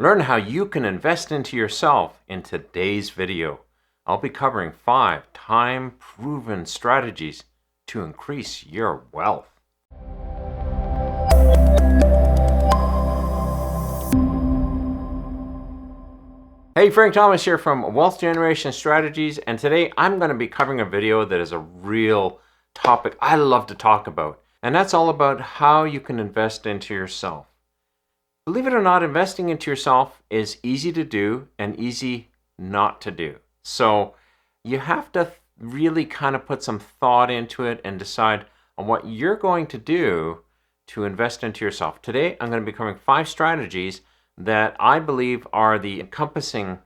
Learn how you can invest into yourself in today's video. I'll be covering 5 time-proven strategies to increase your wealth. Hey, Frank Thomas here from Wealth Generation Strategies, and today I'm going to be covering a video that is a real topic I love to talk about, and that's all about how you can invest into yourself. Believe it or not, investing into yourself is easy to do and easy not to do. So you have to really kind of put some thought into it and decide on what you're going to do to invest into yourself. Today, I'm going to be covering 5 strategies that I believe are the encompassing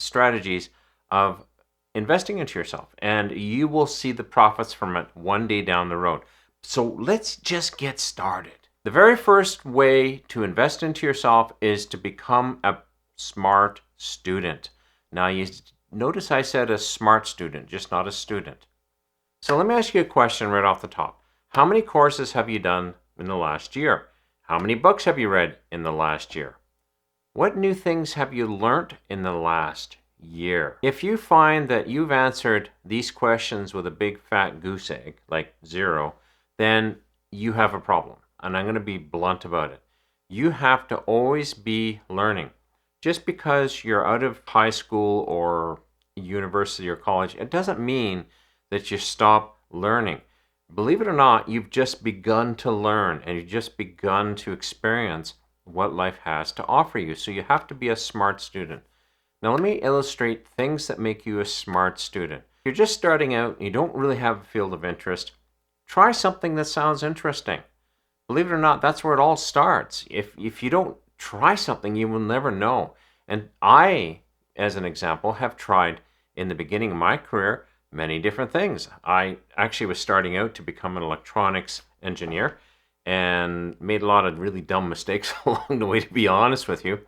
strategies of investing into yourself. And you will see the profits from it one day down the road. So let's just get started. The very first way to invest into yourself is to become a smart student. Now, you notice I said a smart student, just not a student. So let me ask you a question right off the top. How many courses have you done in the last year? How many books have you read in the last year? What new things have you learned in the last year? If you find that you've answered these questions with a big fat goose egg, like 0, then you have a problem. And I'm going to be blunt about it. You have to always be learning. Just because you're out of high school or university or college, it doesn't mean that you stop learning. Believe it or not, you've just begun to learn and you've just begun to experience what life has to offer you. So you have to be a smart student. Now let me illustrate things that make you a smart student. If you're just starting out and you don't really have a field of interest, try something that sounds interesting. Believe it or not, that's where it all starts. If you don't try something, you will never know. And I, as an example, have tried in the beginning of my career many different things. I actually was starting out to become an electronics engineer and made a lot of really dumb mistakes along the way, to be honest with you.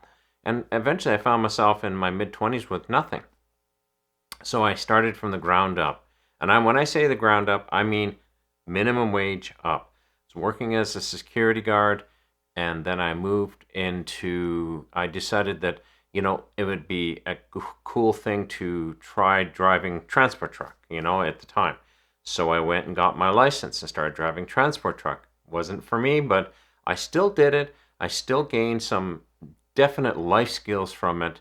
And eventually I found myself in my mid-20s with nothing. So I started from the ground up. And when I say the ground up, I mean minimum wage up. Working as a security guard, and then I decided that, it would be a cool thing to try driving transport truck, at the time. So I went and got my license and started driving transport truck. Wasn't for me, but I still did it. I still gained some definite life skills from it.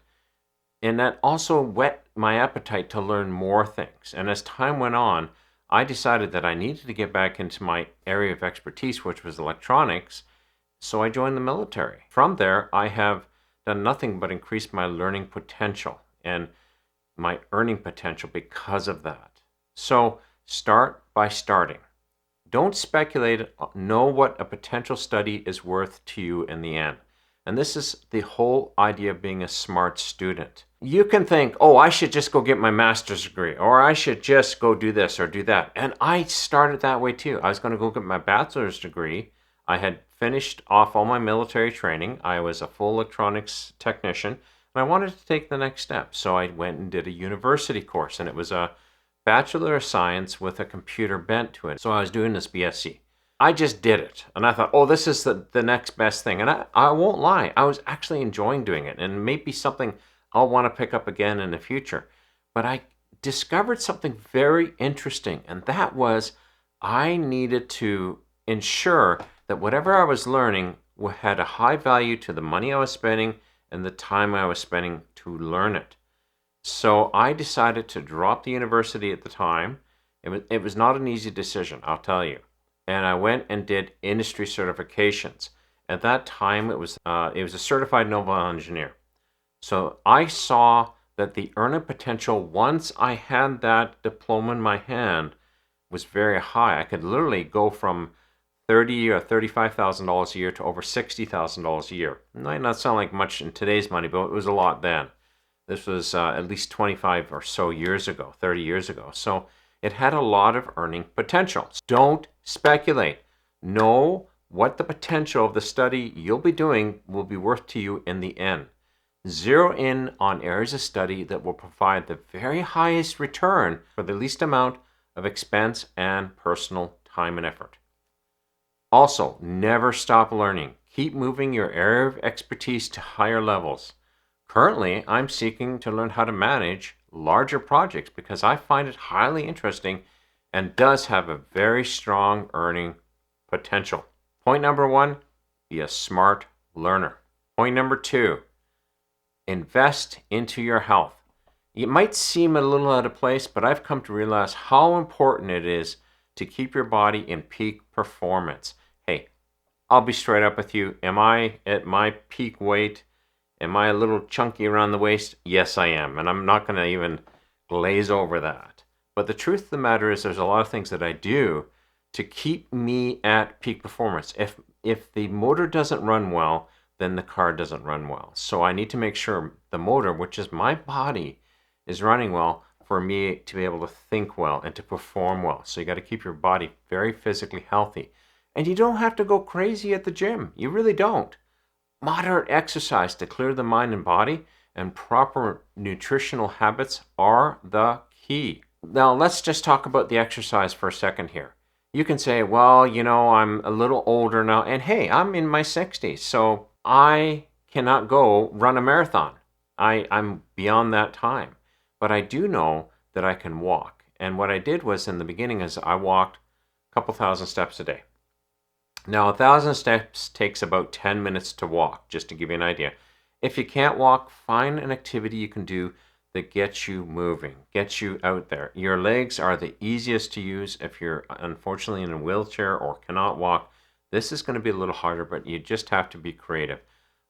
And that also whet my appetite to learn more things. And as time went on, I decided that I needed to get back into my area of expertise, which was electronics, so I joined the military. From there, I have done nothing but increase my learning potential and my earning potential because of that. So start by starting. Don't speculate. Know what a potential study is worth to you in the end. And this is the whole idea of being a smart student. You can think, oh, I should just go get my master's degree, or I should just go do this or do that. And I started that way too. I was going to go get my bachelor's degree. I had finished off all my military training. I was a full electronics technician, and I wanted to take the next step. So I went and did a university course, and it was a Bachelor of Science with a computer bent to it. So I was doing this BSc. I just did it. And I thought, oh, this is the next best thing. And I won't lie, I was actually enjoying doing it. And maybe something I'll want to pick up again in the future. But I discovered something very interesting. And that was I needed to ensure that whatever I was learning had a high value to the money I was spending and the time I was spending to learn it. So I decided to drop the university at the time. It was not an easy decision, I'll tell you. And I went and did industry certifications. At that time, it was a certified mobile engineer. So I saw that the earning potential, once I had that diploma in my hand, was very high. I could literally go from $30,000 or $35,000 a year to over $60,000 a year. It might not sound like much in today's money, but it was a lot then. This was at least 25 or so years ago, 30 years ago. So it had a lot of earning potential. Don't speculate. Know what the potential of the study you'll be doing will be worth to you in the end. Zero in on areas of study that will provide the very highest return for the least amount of expense and personal time and effort. Also, never stop learning. Keep moving your area of expertise to higher levels. Currently, I'm seeking to learn how to manage larger projects because I find it highly interesting and does have a very strong earning potential. Point number one, be a smart learner. Point number two, invest into your health. It might seem a little out of place, but I've come to realize how important it is to keep your body in peak performance. Hey, I'll be straight up with you. Am I at my peak weight? Am I a little chunky around the waist? Yes, I am. And I'm not going to even glaze over that. But the truth of the matter is there's a lot of things that I do to keep me at peak performance. If the motor doesn't run well, then the car doesn't run well. So I need to make sure the motor, which is my body, is running well for me to be able to think well and to perform well. So you got to keep your body very physically healthy. And you don't have to go crazy at the gym. You really don't. Moderate exercise to clear the mind and body and proper nutritional habits are the key. Now, let's just talk about the exercise for a second here. You can say, well, I'm a little older now, and hey, I'm in my 60s, so I cannot go run a marathon. I'm beyond that time. But I do know that I can walk. And what I did was in the beginning is I walked a couple thousand steps a day. Now, 1,000 steps takes about 10 minutes to walk, just to give you an idea. If you can't walk, find an activity you can do that gets you moving, gets you out there. Your legs are the easiest to use if you're unfortunately in a wheelchair or cannot walk. This is going to be a little harder, but you just have to be creative.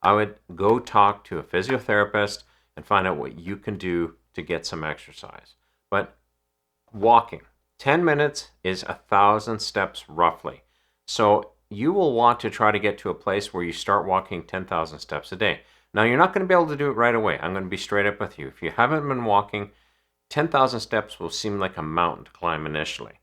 I would go talk to a physiotherapist and find out what you can do to get some exercise. But walking, 10 minutes is 1,000 steps roughly. So you will want to try to get to a place where you start walking 10,000 steps a day. Now, you're not going to be able to do it right away. I'm going to be straight up with you. If you haven't been walking, 10,000 steps will seem like a mountain to climb initially.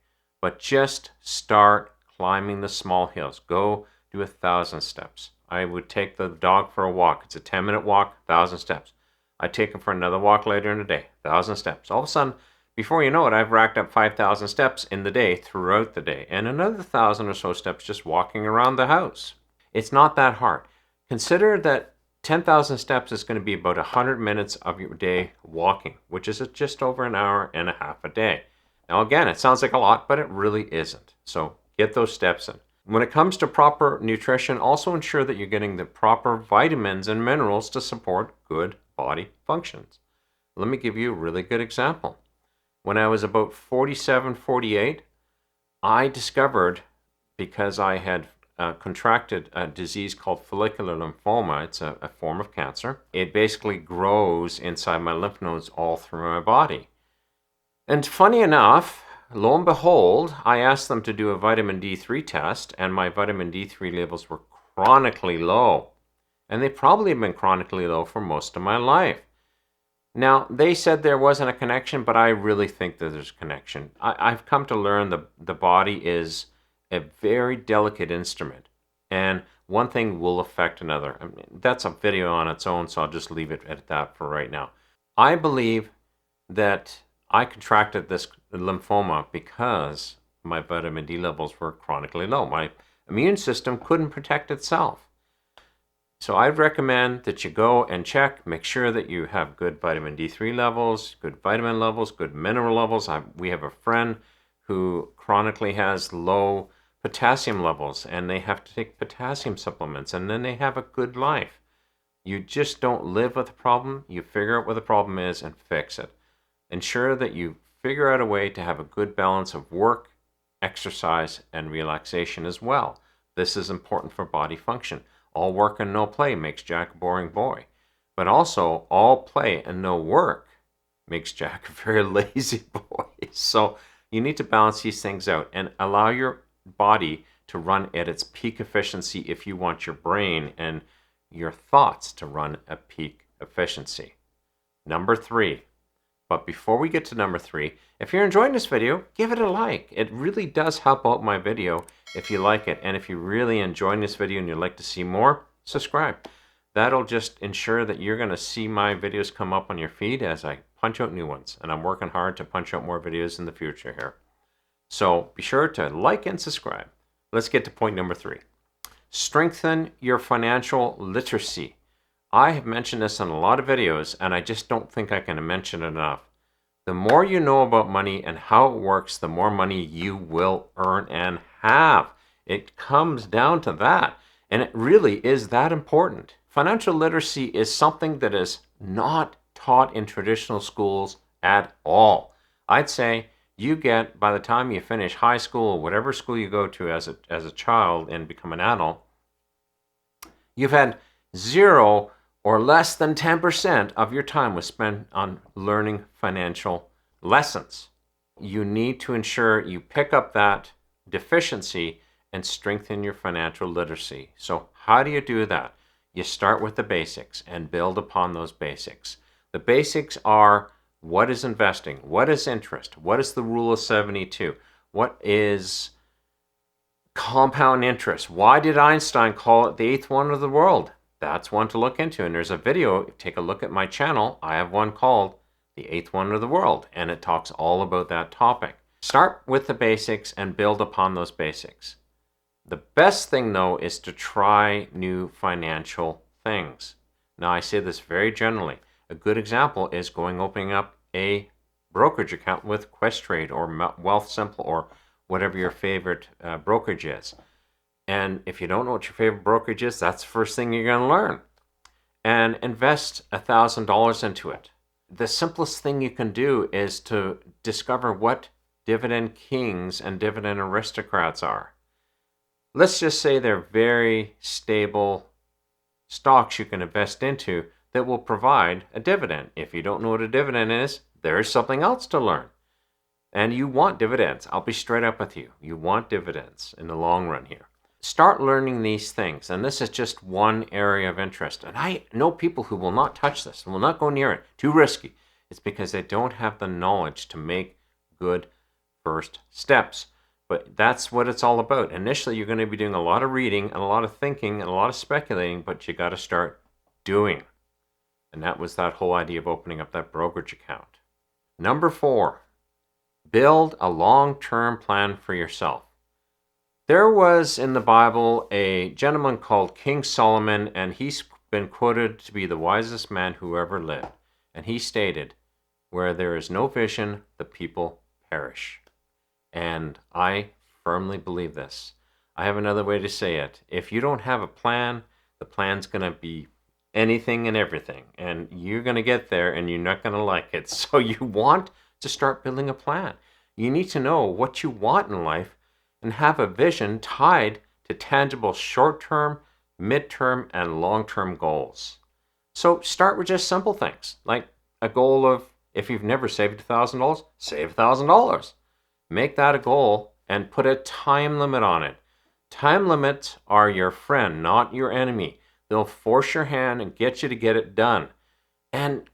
But just start climbing the small hills. Go do 1,000 steps. I would take the dog for a walk. It's a 10-minute walk, 1,000 steps. I take him for another walk later in the day, 1,000 steps. All of a sudden, before you know it, I've racked up 5,000 steps in the day throughout the day, and another 1,000 or so steps just walking around the house. It's not that hard. Consider that 10,000 steps is going to be about 100 minutes of your day walking, which is just over an hour and a half a day. Now, again, it sounds like a lot, but it really isn't. So get those steps in. When it comes to proper nutrition, also ensure that you're getting the proper vitamins and minerals to support good body functions. Let me give you a really good example. When I was about 47, 48, I discovered, because I had contracted a disease called follicular lymphoma. It's a form of cancer. It basically grows inside my lymph nodes all through my body. And funny enough, lo and behold, I asked them to do a vitamin D3 test, and my vitamin D3 levels were chronically low. And they probably have been chronically low for most of my life. Now, they said there wasn't a connection, but I really think that there's a connection. I've come to learn the body is a very delicate instrument, and one thing will affect another. I mean, that's a video on its own, so I'll just leave it at that for right now. I believe that I contracted this lymphoma because my vitamin D levels were chronically low. My immune system couldn't protect itself. So I'd recommend that you go and check, make sure that you have good vitamin D3 levels, good vitamin levels, good mineral levels. We have a friend who chronically has low potassium levels, and they have to take potassium supplements, and then they have a good life. You just don't live with the problem. You figure out what the problem is and fix it. Ensure that you figure out a way to have a good balance of work, exercise, and relaxation as well. This is important for body function. All work and no play makes Jack a boring boy. But also, all play and no work makes Jack a very lazy boy. So you need to balance these things out and allow your body to run at its peak efficiency if you want your brain and your thoughts to run at peak efficiency. Number 3. But before we get to number 3, if you're enjoying this video, give it a like. It really does help out my video if you like it. And if you're really enjoying this video and you'd like to see more, subscribe. That'll just ensure that you're going to see my videos come up on your feed as I punch out new ones. And I'm working hard to punch out more videos in the future here. So be sure to like and subscribe. Let's get to point number 3. Strengthen your financial literacy. I have mentioned this in a lot of videos, and I just don't think I can mention it enough. The more you know about money and how it works, the more money you will earn and have. It comes down to that. And it really is that important. Financial literacy is something that is not taught in traditional schools at all. I'd say you get, by the time you finish high school, whatever school you go to as a child and become an adult, you've had 0 or less than 10% of your time was spent on learning financial lessons. You need to ensure you pick up that deficiency and strengthen your financial literacy. So how do you do that? You start with the basics and build upon those basics. The basics are: what is investing? What is interest? What is the rule of 72? What is compound interest? Why did Einstein call it the eighth wonder of the world? That's one to look into. And there's a video, take a look at my channel. I have one called The Eighth Wonder of the World, and it talks all about that topic. Start with the basics and build upon those basics. The best thing, though, is to try new financial things. Now, I say this very generally. A good example is opening up a brokerage account with Questrade or Wealthsimple or whatever your favorite brokerage is. And if you don't know what your favorite brokerage is, that's the first thing you're going to learn. And invest $1,000 into it. The simplest thing you can do is to discover what dividend kings and dividend aristocrats are. Let's just say they're very stable stocks you can invest into that will provide a dividend. If you don't know what a dividend is, there is something else to learn. And you want dividends. I'll be straight up with you. You want dividends in the long run here. Start learning these things. And this is just one area of interest. And I know people who will not touch this, will not go near it. Too risky. It's because they don't have the knowledge to make good first steps. But that's what it's all about. Initially, you're going to be doing a lot of reading and a lot of thinking and a lot of speculating, but you got to start doing. And that was that whole idea of opening up that brokerage account. Number 4, build a long-term plan for yourself. There was in the Bible a gentleman called King Solomon, and he's been quoted to be the wisest man who ever lived. And he stated, "Where there is no vision, the people perish." And I firmly believe this. I have another way to say it. If you don't have a plan, the plan's going to be anything and everything. And you're going to get there and you're not going to like it. So you want to start building a plan. You need to know what you want in life and have a vision tied to tangible short-term, mid-term, and long-term goals. So start with just simple things, like a goal of, if you've never saved $1,000, save $1,000. Make that a goal and put a time limit on it. Time limits are your friend, not your enemy. They'll force your hand and get you to get it done. And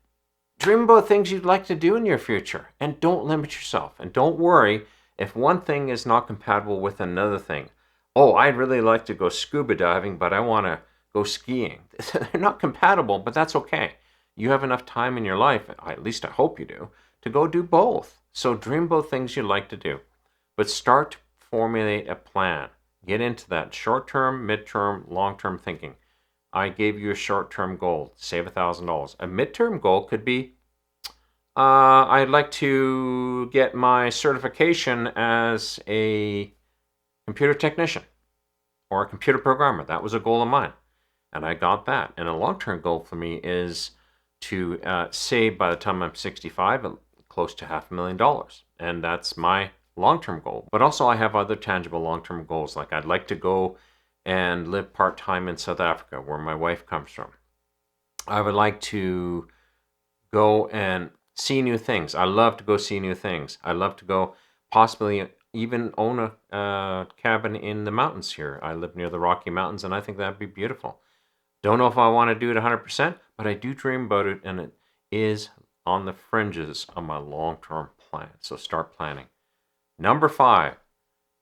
dream about things you'd like to do in your future. And don't limit yourself. And don't worry if one thing is not compatible with another thing. Oh, I'd really like to go scuba diving, but I want to go skiing. They're not compatible, but that's okay. You have enough time in your life, at least I hope you do, to go do both. So dream about things you'd like to do. But start to formulate a plan. Get into that short-term, mid-term, long-term thinking. I gave you a short-term goal, save $1,000. A mid-term goal could be, I'd like to get my certification as a computer technician or a computer programmer. That was a goal of mine, and I got that. And a long-term goal for me is to save, by the time I'm 65, close to $500,000. And that's my long-term goal. But also I have other tangible long-term goals, like I'd like to go and live part-time in South Africa, where my wife comes from. I would like to go and see new things. I love to go see new things. I love to go possibly even own a cabin in the mountains here. I live near the Rocky Mountains, and I think that'd be beautiful. Don't know if I want to do it 100%, but I do dream about it, and it is on the fringes of my long-term plan. So start planning. Number 5,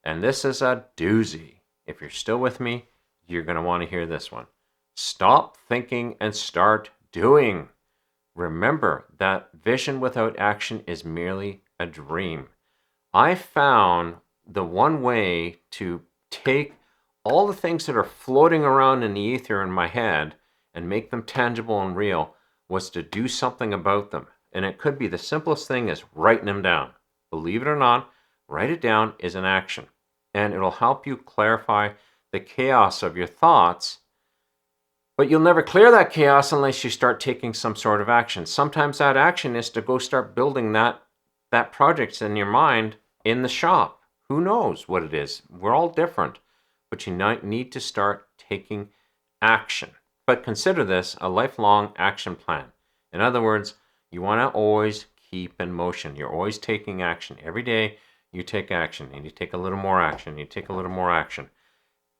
and this is a doozy. If you're still with me, you're going to want to hear this one. Stop thinking and start doing. Remember that vision without action is merely a dream. I found the one way to take all the things that are floating around in the ether in my head and make them tangible and real was to do something about them. And it could be the simplest thing as writing them down. Believe it or not, write it down is an action. And it'll help you clarify the chaos of your thoughts. But you'll never clear that chaos unless you start taking some sort of action. Sometimes that action is to go start building that project in your mind in the shop. Who knows what it is? We're all different. But you need to start taking action. But consider this a lifelong action plan. In other words, you want to always keep in motion. You're always taking action. Every day you take action, and you take a little more action, you take a little more action.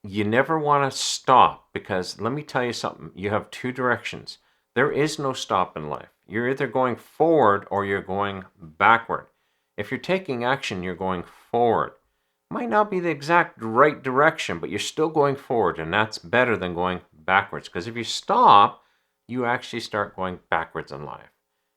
You never want to stop, because let me tell you something. You have two directions. There is no stop in life. You're either going forward or you're going backward. If you're taking action, you're going forward. Might not be the exact right direction, but you're still going forward, and that's better than going backwards. Because if you stop, you actually start going backwards in life,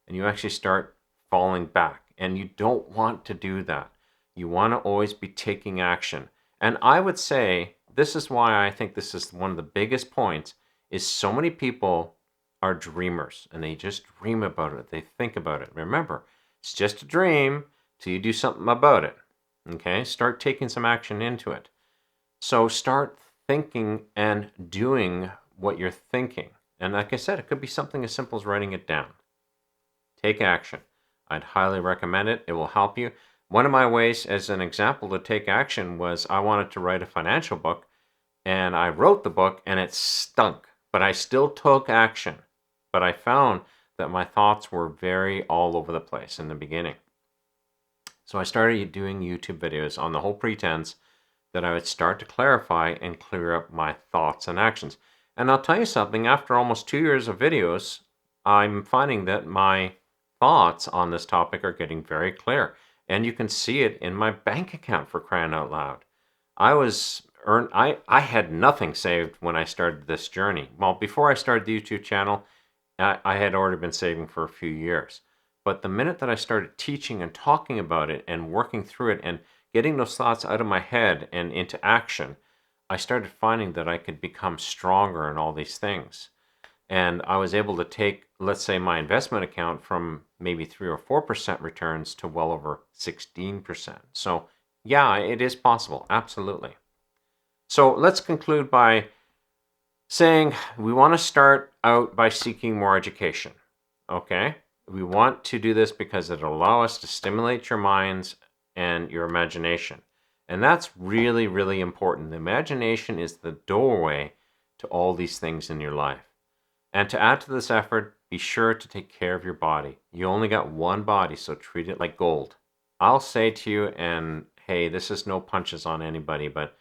and you actually start falling back, and you don't want to do that. You want to always be taking action. And I would say, this is why I think this is one of the biggest points, is so many people are dreamers, and they just dream about it. They think about it. Remember, it's just a dream till you do something about it. Okay, start taking some action into it. So start thinking and doing what you're thinking. And like I said, it could be something as simple as writing it down. Take action. I'd highly recommend it. It will help you. One of my ways, as an example, to take action was I wanted to write a financial book, and I wrote the book and it stunk, but I still took action. But I found that my thoughts were very all over the place in the beginning. So I started doing YouTube videos on the whole pretense that I would start to clarify and clear up my thoughts and actions. And I'll tell you something, after almost 2 years of videos, I'm finding that my thoughts on this topic are getting very clear. And you can see it in my bank account, for crying out loud. I had nothing saved when I started this journey. Well, before I started the YouTube channel, I had already been saving for a few years. But the minute that I started teaching and talking about it and working through it and getting those thoughts out of my head and into action, I started finding that I could become stronger in all these things. And I was able to take, let's say, my investment account from maybe 3 or 4% returns to well over 16%. So yeah, it is possible. Absolutely. So let's conclude by saying we want to start out by seeking more education. Okay? We want to do this because it'll allow us to stimulate your minds and your imagination. And that's really, really important. The imagination is the doorway to all these things in your life. And to add to this effort, be sure to take care of your body. You only got one body, so treat it like gold. I'll say to you, and hey, this is no punches on anybody, but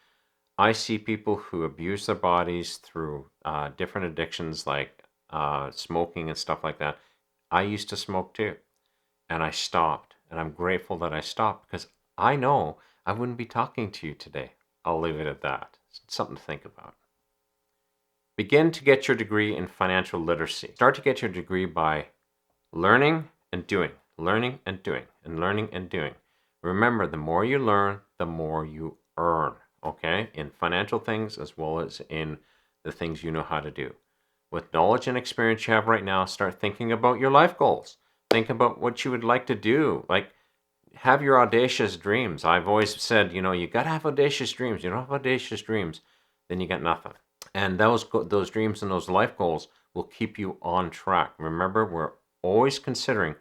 I see people who abuse their bodies through different addictions like smoking and stuff like that. I used to smoke too, and I stopped, and I'm grateful that I stopped because I know I wouldn't be talking to you today. I'll leave it at that. It's something to think about. Begin to get your degree in financial literacy. Start to get your degree by learning and doing, learning and doing, and learning and doing. Remember, the more you learn, the more you earn, okay? In financial things as well as in the things you know how to do. With knowledge and experience you have right now, start thinking about your life goals. Think about what you would like to do. Like, have your audacious dreams. I've always said, you got to have audacious dreams. You don't have audacious dreams, then you got nothing. And those dreams and those life goals will keep you on track. Remember, we're always considering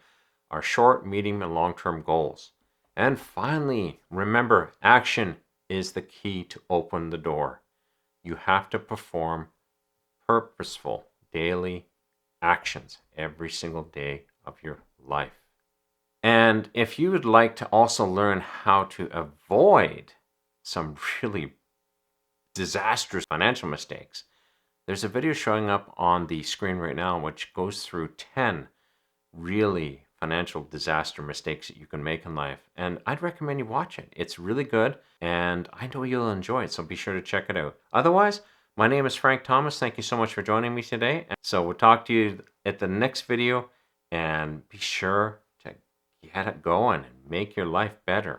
our short, medium, and long-term goals. And finally, remember, action is the key to open the door. You have to perform purposeful daily actions every single day of your life. And if you would like to also learn how to avoid some really disastrous financial mistakes, there's a video showing up on the screen right now which goes through 10 really financial disaster mistakes that you can make in life, and I'd recommend you watch it. It's really good, and I know you'll enjoy it, so be sure to check it out. Otherwise, my name is Frank Thomas. Thank you so much for joining me today. So we'll talk to you at the next video, and be sure to get it going and make your life better.